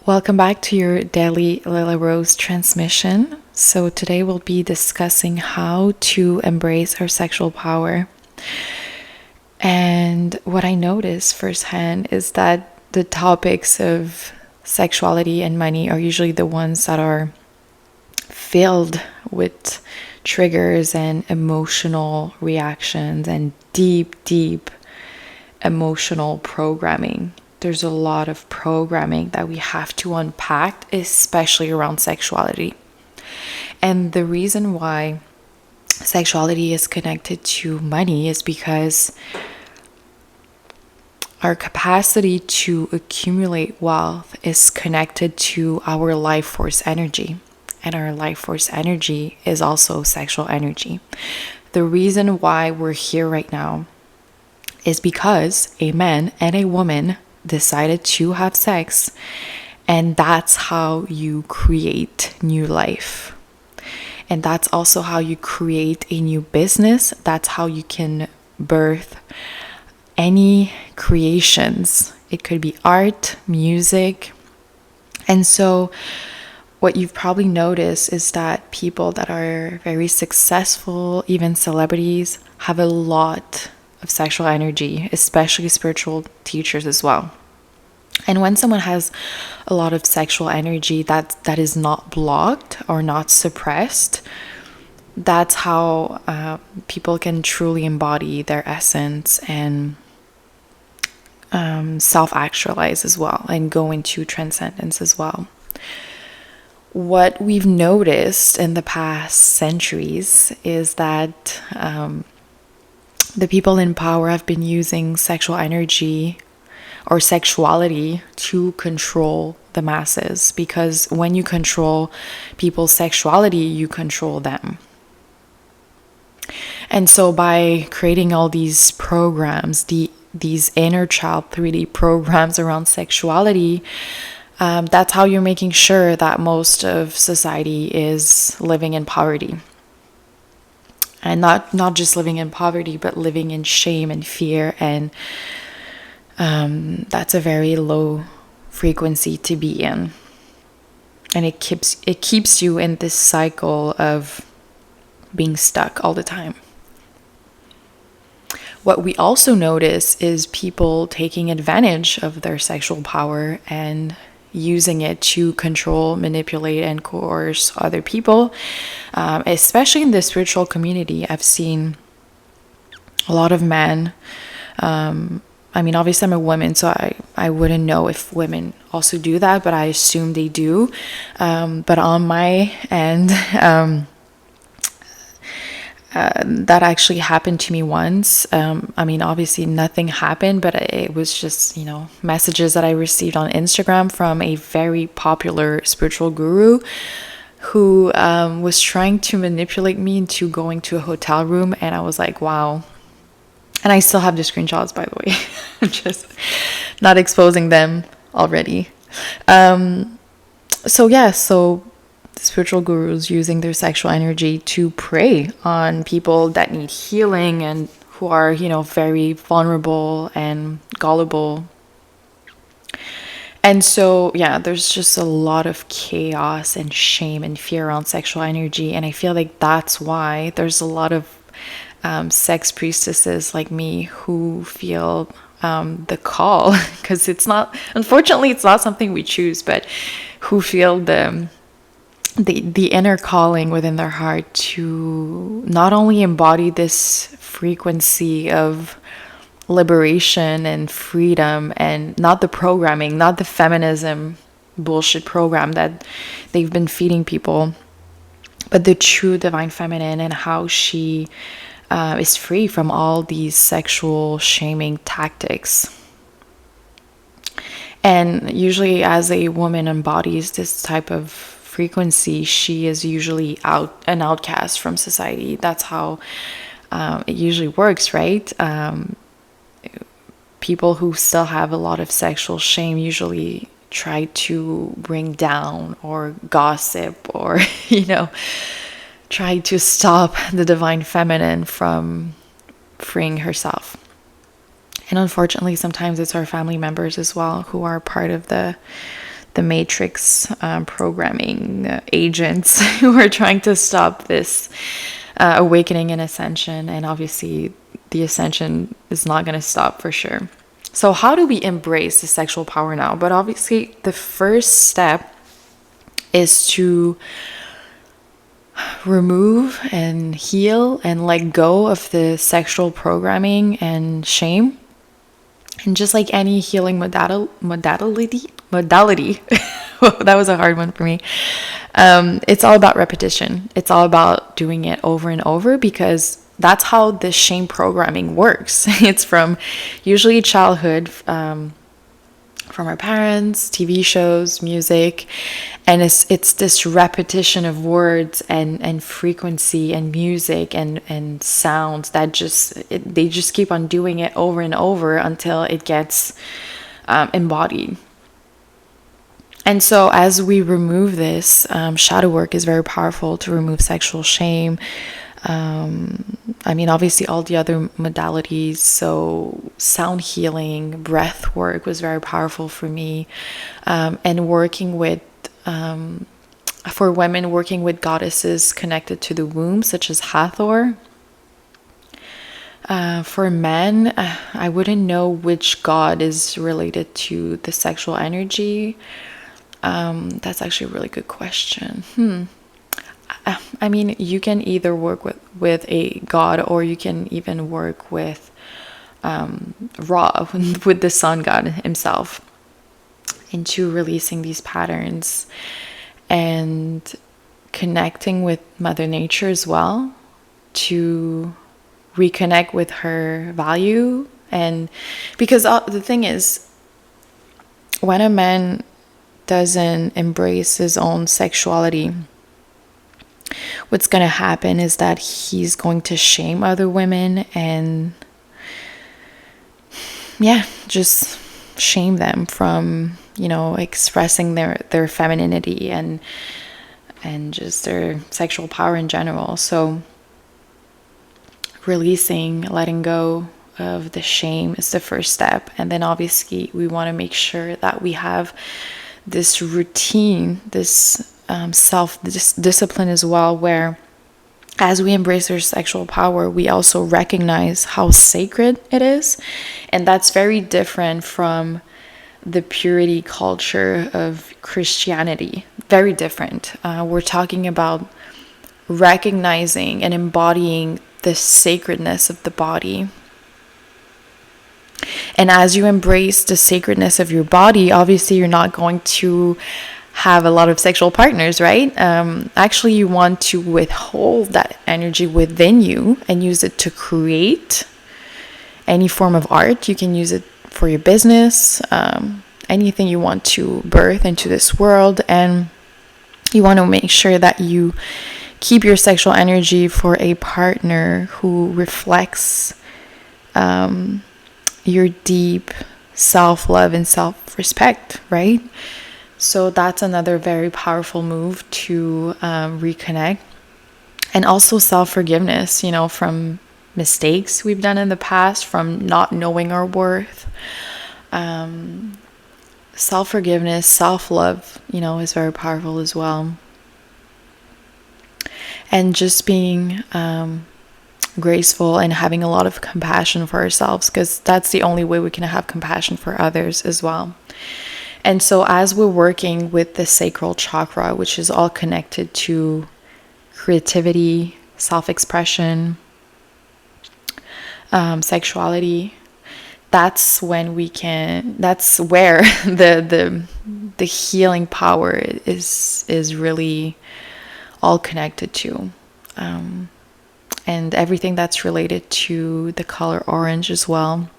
Welcome back to your daily Layla Rose transmission. So today we'll be discussing how to embrace our sexual power. And what I noticed firsthand is that the topics of sexuality and money are usually the ones that are filled with triggers and emotional reactions and deep emotional programming. There's a lot of programming that we have to unpack, especially around sexuality. And the reason why sexuality is connected to money is because our capacity to accumulate wealth is connected to our life force energy. And our life force energy is also sexual energy. The reason why we're here right now is because a man and a woman decided to have sex, and that's how you create new life. And that's also how you create a new business. That's how you can birth any creations. It could be art, music. And so what you've probably noticed is that people that are very successful, even celebrities, have a lot of sexual energy, especially spiritual teachers as well. And when someone has a lot of sexual energy that is not blocked or not suppressed, that's how people can truly embody their essence and self-actualize as well and go into transcendence as well. What we've noticed in the past centuries is that the people in power have been using sexual energy or sexuality to control the masses, because when you control people's sexuality, you control them. And so by creating all these programs, these inner child 3D programs around sexuality, that's how you're making sure that most of society is living in poverty. And not just living in poverty, but living in shame and fear. And that's a very low frequency to be in. And it keeps you in this cycle of being stuck all the time. What we also notice is people taking advantage of their sexual power and using it to control, manipulate, and coerce other people, especially in the spiritual community. I've seen a lot of men. Obviously I'm a woman, so I wouldn't know if women also do that, but I assume they do. But on my end, that actually happened to me once. Obviously nothing happened, but it was just, messages that I received on Instagram from a very popular spiritual guru who was trying to manipulate me into going to a hotel room. And I was like, wow. And I still have the screenshots, by the way. I'm just not exposing them already. So spiritual gurus using their sexual energy to prey on people that need healing and who are, very vulnerable and gullible. And so, there's just a lot of chaos and shame and fear around sexual energy. And I feel like that's why there's a lot of sex priestesses like me who feel the call, because unfortunately it's not something we choose, but who feel the inner calling within their heart to not only embody this frequency of liberation and freedom, and not the programming, not the feminism bullshit program that they've been feeding people, but the true divine feminine, and how she is free from all these sexual shaming tactics. And usually as a woman embodies this type of frequency, she is usually an outcast from society. That's how it usually works, right? People who still have a lot of sexual shame usually try to bring down or gossip or, try to stop the divine feminine from freeing herself. And unfortunately, sometimes it's our family members as well who are part of the the matrix programming agents who are trying to stop this awakening and ascension. And obviously the ascension is not going to stop for sure. So how do we embrace the sexual power now? But obviously the first step is to remove and heal and let go of the sexual programming and shame. And just like any healing modality that was a hard one for me. It's all about repetition. It's all about doing it over and over, because that's how the shame programming works. It's from usually childhood, from our parents, TV shows, music, and it's this repetition of words and frequency and music and sounds that they just keep on doing it over and over until it gets embodied. And so as we remove this, shadow work is very powerful to remove sexual shame. Obviously all the other modalities, so sound healing, breath work was very powerful for me, and working with for women, working with goddesses connected to the womb, such as Hathor. For men, I wouldn't know which god is related to the sexual energy. That's actually a really good question. You can either work with a god, or you can even work with Ra, with the sun god himself, into releasing these patterns and connecting with Mother Nature as well, to reconnect with her value. And because the thing is, when a man doesn't embrace his own sexuality, what's going to happen is that he's going to shame other women and just shame them from, expressing their femininity and just their sexual power in general. So releasing, letting go of the shame is the first step. And then obviously we want to make sure that we have this routine, this self-discipline as well, where as we embrace our sexual power, we also recognize how sacred it is. And that's very different from the purity culture of Christianity. Very different. We're talking about recognizing and embodying the sacredness of the body. And as you embrace the sacredness of your body, obviously you're not going to have a lot of sexual partners, right? Actually, you want to withhold that energy within you and use it to create any form of art. You can use it for your business, anything you want to birth into this world. And you want to make sure that you keep your sexual energy for a partner who reflects your deep self-love and self-respect, right? So that's another very powerful move to reconnect. And also self-forgiveness, from mistakes we've done in the past, from not knowing our worth. Self-forgiveness, self-love, is very powerful as well. And just being graceful and having a lot of compassion for ourselves, because that's the only way we can have compassion for others as well. And so as we're working with the sacral chakra, which is all connected to creativity, self-expression, sexuality, that's where the healing power is really all connected to. And everything that's related to the color orange as well.